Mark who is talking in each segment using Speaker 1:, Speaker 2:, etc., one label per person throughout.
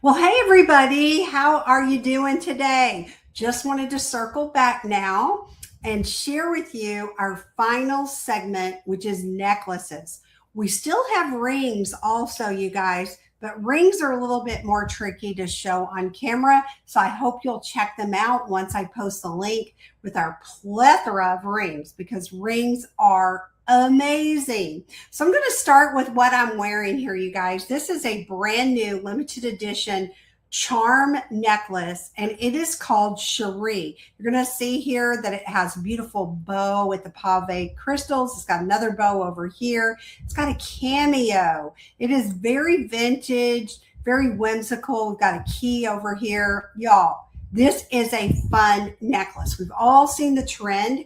Speaker 1: Well, hey everybody, how are you doing today? Just wanted to circle back now and share with you our final segment, which is necklaces. We still have rings also, you guys, but rings are a little bit more tricky to show on camera. So I hope you'll check them out once I post the link with our plethora of rings because rings are amazing. So I'm going to start with what I'm wearing here, you guys. This is a brand new limited edition charm necklace and it is called Cherie. You're going to see here that it has a beautiful bow with the pave crystals. It's got another bow over here. It's got a cameo. It is very vintage, very whimsical. We've got a key over here. Y'all, this is a fun necklace. We've all seen the trend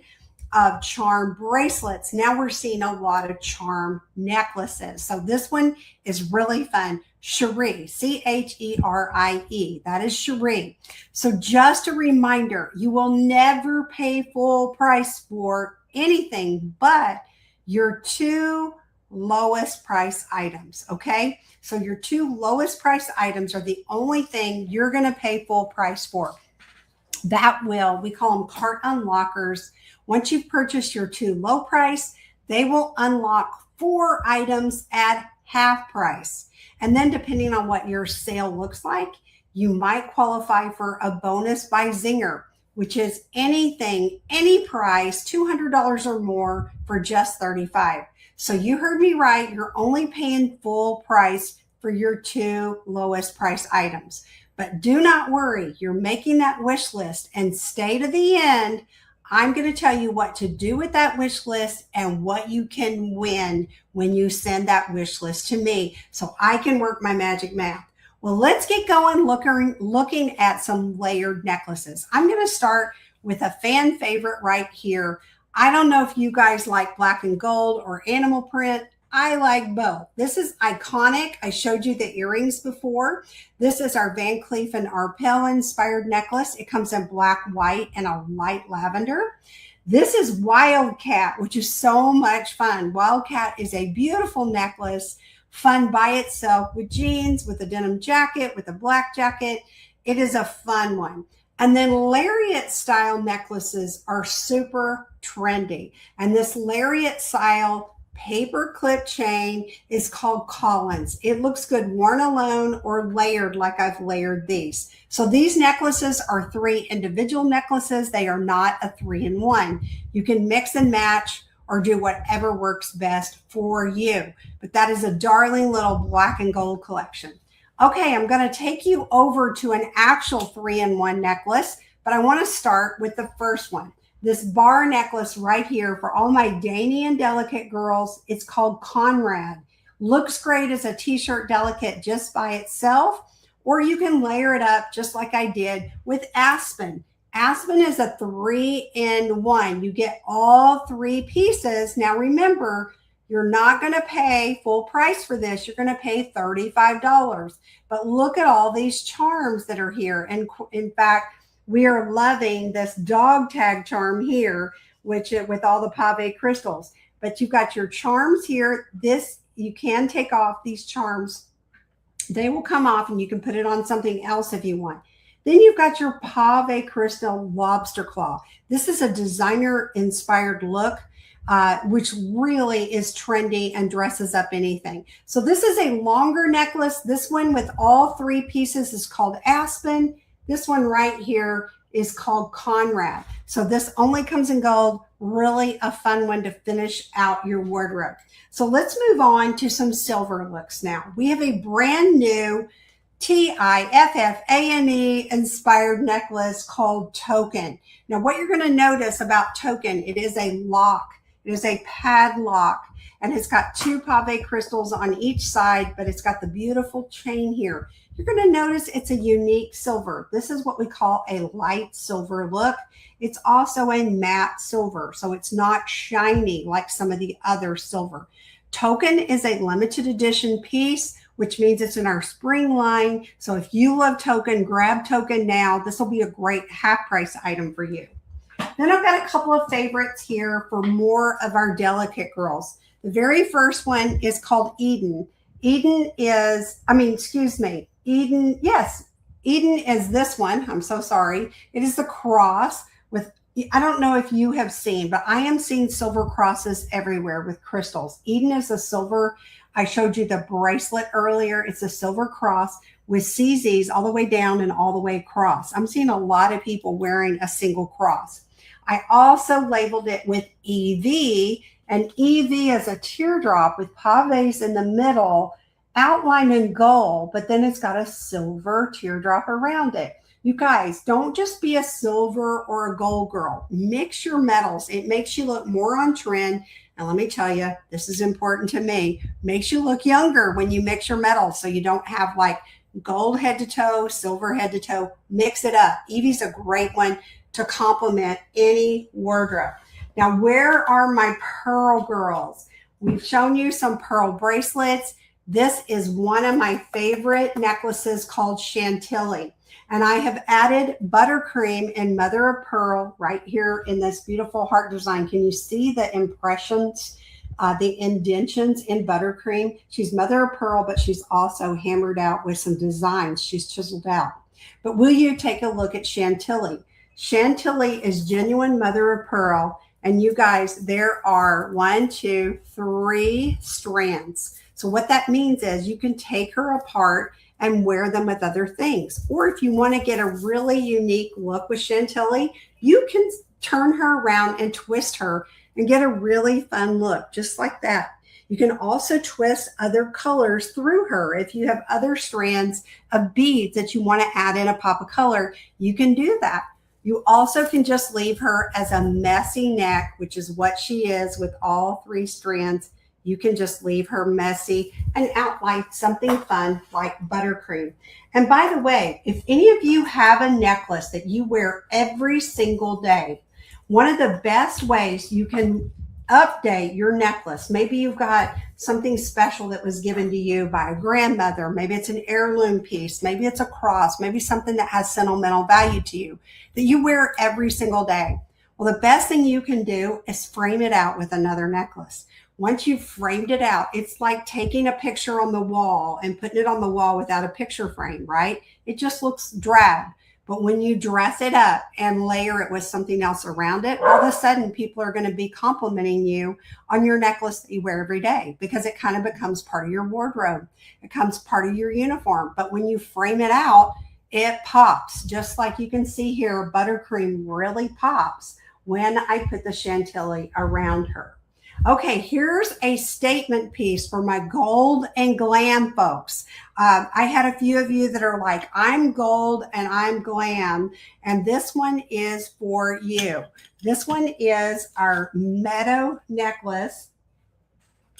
Speaker 1: of charm bracelets. Now we're seeing a lot of charm necklaces. So this one is really fun. Cherie, Cherie. That is Cherie. So just a reminder, you will never pay full price for anything but your two lowest price items. Okay. So your two lowest price items are the only thing you're going to pay full price for. We call them cart unlockers. Once you've purchased your two low price, they will unlock 4 items at half price. And then depending on what your sale looks like, you might qualify for a bonus by Zinger, which is anything, any price, $200 or more for just $35. So you heard me right. You're only paying full price for your two lowest price items. But do not worry, you're making that wish list and stay to the end. I'm going to tell you what to do with that wish list and what you can win when you send that wish list to me so I can work my magic math. Well, let's get going looking at some layered necklaces. I'm going to start with a fan favorite right here. I don't know if you guys like black and gold or animal print. I like both. This is iconic. I showed you the earrings before. This is our Van Cleef and Arpels inspired necklace. It comes in black, white, and a light lavender. This is Wildcat, which is so much fun. Wildcat is a beautiful necklace, fun by itself with jeans, with a denim jacket, with a black jacket. It is a fun one. And then lariat style necklaces are super trendy. And this lariat style paper clip chain is called Collins. It looks good worn alone or layered like I've layered these. So these necklaces are 3 individual necklaces. They are not a 3-in-1. You can mix and match or do whatever works best for you. But that is a darling little black and gold collection. Okay, I'm going to take you over to an actual 3-in-1 necklace, but I want to start with the first one. This bar necklace right here for all my dainty and delicate girls. It's called Conrad. Looks great as a t-shirt delicate just by itself, or you can layer it up just like I did with Aspen. Aspen is a 3-in-1. You get all 3 pieces. Now remember, you're not going to pay full price for this. You're going to pay $35. But look at all these charms that are here. And in fact, we are loving this dog tag charm here, which with all the pave crystals. But you've got your charms here. This, you can take off these charms. They will come off and you can put it on something else if you want. Then you've got your pave crystal lobster claw. This is a designer inspired look, which really is trendy and dresses up anything. So this is a longer necklace. This one with all 3 pieces is called Aspen. This one right here is called Conrad. So this only comes in gold. Really a fun one to finish out your wardrobe. So let's move on to some silver looks now. We have a brand new Tiffany inspired necklace called Token. Now what you're going to notice about Token, it is a lock. It is a padlock and it's got 2 pave crystals on each side, but it's got the beautiful chain here. You're going to notice it's a unique silver. This is what we call a light silver look. It's also a matte silver, so it's not shiny like some of the other silver. Token is a limited edition piece, which means it's in our spring line. So if you love Token, grab Token now. This will be a great half price item for you. Then I've got a couple of favorites here for more of our delicate girls. The very first one is called Eden. Eden is, excuse me, Eden, yes, Eden is this one. I'm so sorry. It is the cross with, I don't know if you have seen, but I am seeing silver crosses everywhere with crystals. Eden is a silver. I showed you the bracelet earlier. It's a silver cross with CZs all the way down and all the way across. I'm seeing a lot of people wearing a single cross. I also labeled it with EV, and EV is a teardrop with paves in the middle, outlined in gold, but then it's got a silver teardrop around it. You guys, don't just be a silver or a gold girl. Mix your metals. It makes you look more on trend. And let me tell you, this is important to me. Makes you look younger when you mix your metals, so you don't have like gold head to toe, silver head to toe. Mix it up. Evie's a great one to complement any wardrobe. Now, where are my pearl girls? We've shown you some pearl bracelets. This is one of my favorite necklaces called Chantilly. And I have added buttercream and mother of pearl right here in this beautiful heart design. Can you see the impressions, the indentions in buttercream? She's mother of pearl, but she's also hammered out with some designs she's chiseled out. But will you take a look at Chantilly? Chantilly is genuine mother of pearl. And you guys, there are 1, 2, 3 strands. So what that means is you can take her apart and wear them with other things. Or if you want to get a really unique look with Chantilly, you can turn her around and twist her and get a really fun look, just like that. You can also twist other colors through her. If you have other strands of beads that you want to add in a pop of color, you can do that. You also can just leave her as a messy neck, which is what she is with all 3 strands. You can just leave her messy and outline something fun like buttercream. And by the way, if any of you have a necklace that you wear every single day, one of the best ways you can update your necklace, maybe you've got something special that was given to you by a grandmother, maybe it's an heirloom piece, maybe it's a cross, maybe something that has sentimental value to you that you wear every single day. Well, the best thing you can do is frame it out with another necklace. Once you've framed it out, it's like taking a picture on the wall and putting it on the wall without a picture frame, right? It just looks drab. But when you dress it up and layer it with something else around it, all of a sudden people are going to be complimenting you on your necklace that you wear every day, because it kind of becomes part of your wardrobe. It becomes part of your uniform. But when you frame it out, it pops. Just like you can see here, buttercream really pops when I put the Chantilly around her. Okay, here's a statement piece for my gold and glam folks. I had a few of you that are like, I'm gold and I'm glam, and this one is for you. This one is our Meadow necklace,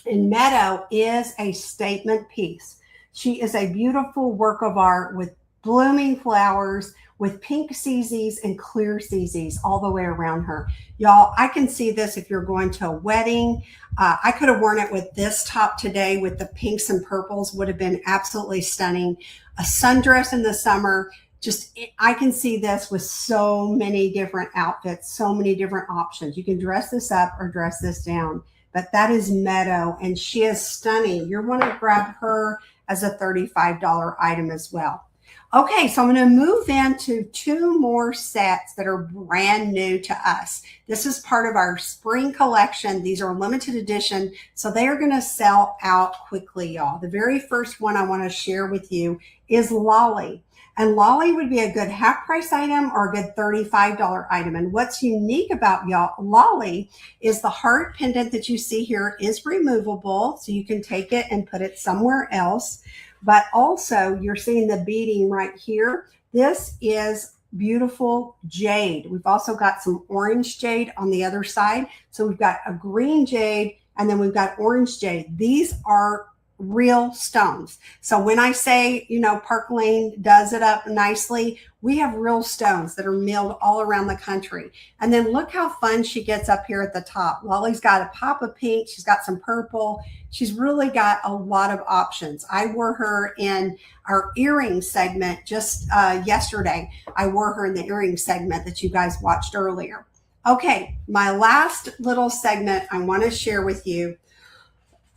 Speaker 1: and Meadow is a statement piece. She is a beautiful work of art with blooming flowers, with pink CZs and clear CZs all the way around her. Y'all, I can see this if you're going to a wedding. I could have worn it with this top today with the pinks and purples, would have been absolutely stunning. A sundress in the summer, just, I can see this with so many different outfits, so many different options. You can dress this up or dress this down, but that is Meadow, and she is stunning. You're going to grab her as a $35 item as well. Okay, so I'm going to move into 2 more sets that are brand new to us. This is part of our spring collection. These are limited edition, so they are going to sell out quickly, y'all. The very first one I want to share with you is Lolly. And Lolly would be a good half price item or a good $35 item. And what's unique about y'all, Lolly, is the heart pendant that you see here is removable, so you can take it and put it somewhere else. But also you're seeing the beading right here. This is beautiful jade. We've also got some orange jade on the other side. So we've got a green jade and then we've got orange jade. These are real stones. So when I say, you know, Park Lane does it up nicely, we have real stones that are milled all around the country. And then look how fun she gets up here at the top. Lolly's got a pop of pink. She's got some purple. She's really got a lot of options. I wore her in our earring segment just yesterday. I wore her in the earring segment that you guys watched earlier. Okay, my last little segment I want to share with you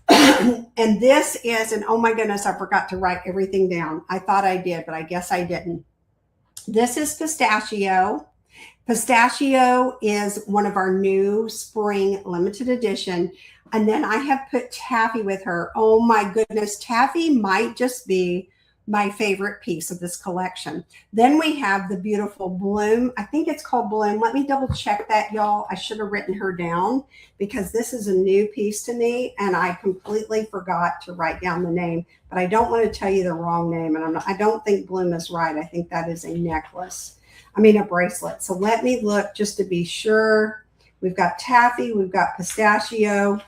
Speaker 1: And this is, and oh my goodness, I forgot to write everything down. I thought I did, but I guess I didn't. This is pistachio. Pistachio is one of our new spring limited edition. And then I have put taffy with her. Oh my goodness, taffy might just be my favorite piece of this collection. Then we have the beautiful Bloom. I think it's called Bloom. Let me double check that, y'all. I should have written her down because this is a new piece to me and I completely forgot to write down the name, but I don't want to tell you the wrong name. And I don't think Bloom is right. I think that is a necklace. I mean, a bracelet. So let me look just to be sure. We've got taffy. We've got pistachio.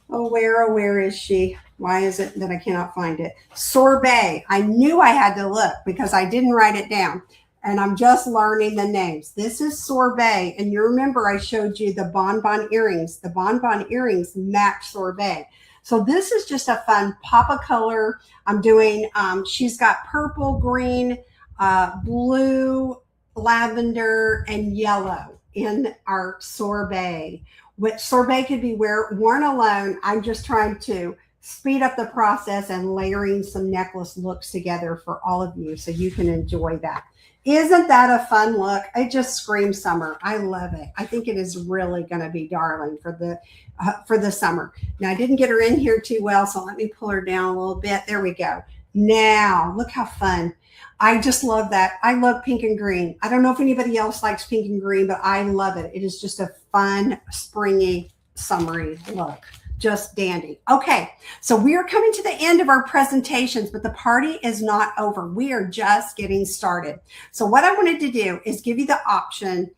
Speaker 1: Oh, where is she? Why is it that I cannot find it? Sorbet. I knew I had to look because I didn't write it down. And I'm just learning the names. This is Sorbet. And you remember I showed you the bonbon earrings. The bonbon earrings match Sorbet. So this is just a fun pop of color. I'm doing, she's got purple, green, blue, lavender, and yellow in our Sorbet. Which Sorbet could be worn alone. I'm just trying to speed up the process and layering some necklace looks together for all of you so you can enjoy that. Isn't that a fun look? It just screams summer. I love it. I think it is really going to be darling for the summer. Now, I didn't get her in here too well, so let me pull her down a little bit. There we go. Now, look how fun. I just love that. I love pink and green. I don't know if anybody else likes pink and green, but I love it. It is just a fun, springy, summery look. Just dandy. Okay, so we are coming to the end of our presentations, but the party is not over. We are just getting started. So what I wanted to do is give you the option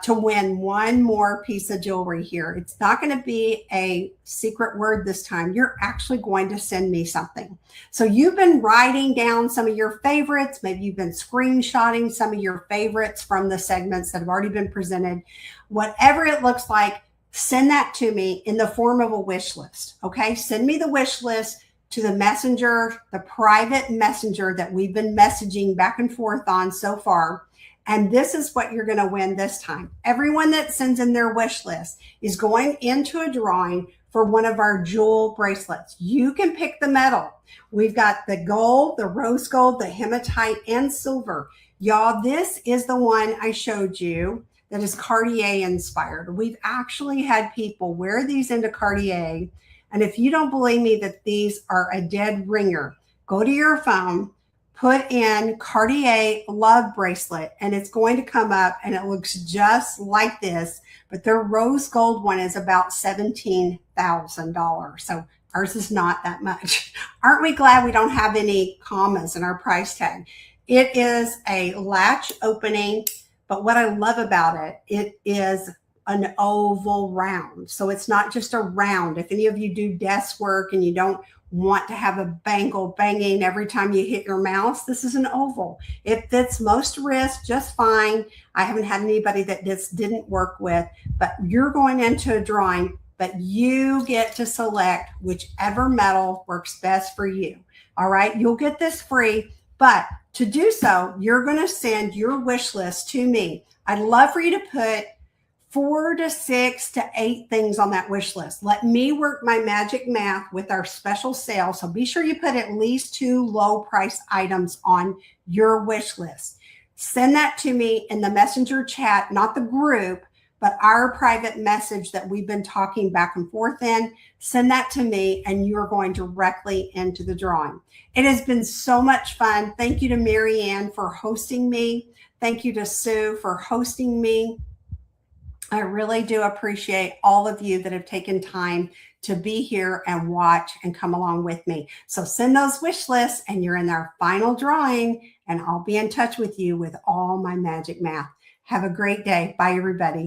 Speaker 1: to win one more piece of jewelry here. It's not going to be a secret word this time. You're actually going to send me something. So you've been writing down some of your favorites. Maybe you've been screenshotting some of your favorites from the segments that have already been presented. Whatever it looks like, send that to me in the form of a wish list. Okay, send me the wish list to the messenger, the private messenger that we've been messaging back and forth on so far. And this is what you're going to win this time. Everyone that sends in their wish list is going into a drawing for one of our jewel bracelets. You can pick the metal. We've got the gold, the rose gold, the hematite, and silver. Y'all, this is the one I showed you that is Cartier inspired. We've actually had people wear these into Cartier. And if you don't believe me that these are a dead ringer, go to your phone, put in Cartier love bracelet, and it's going to come up and it looks just like this, but their rose gold one is about $17,000. So ours is not that much. Aren't we glad we don't have any commas in our price tag? It is a latch opening, but what I love about it, it is an oval round. So it's not just a round. If any of you do desk work and you don't want to have a bangle banging every time you hit your mouse, this is an oval. It fits most wrists just fine. I haven't had anybody that this didn't work with, but you're going into a drawing, but you get to select whichever metal works best for you. All right, you'll get this free, but to do so, you're going to send your wish list to me. I'd love for you to put 4 to 6 to 8 things on that wish list. Let me work my magic math with our special sale. So be sure you put at least 2 low price items on your wish list. Send that to me in the messenger chat, not the group, but our private message that we've been talking back and forth in. Send that to me and you're going directly into the drawing. It has been so much fun. Thank you to Mary Ann for hosting me. Thank you to Sue for hosting me. I really do appreciate all of you that have taken time to be here and watch and come along with me. So send those wish lists and you're in our final drawing, and I'll be in touch with you with all my magic math. Have a great day. Bye, everybody.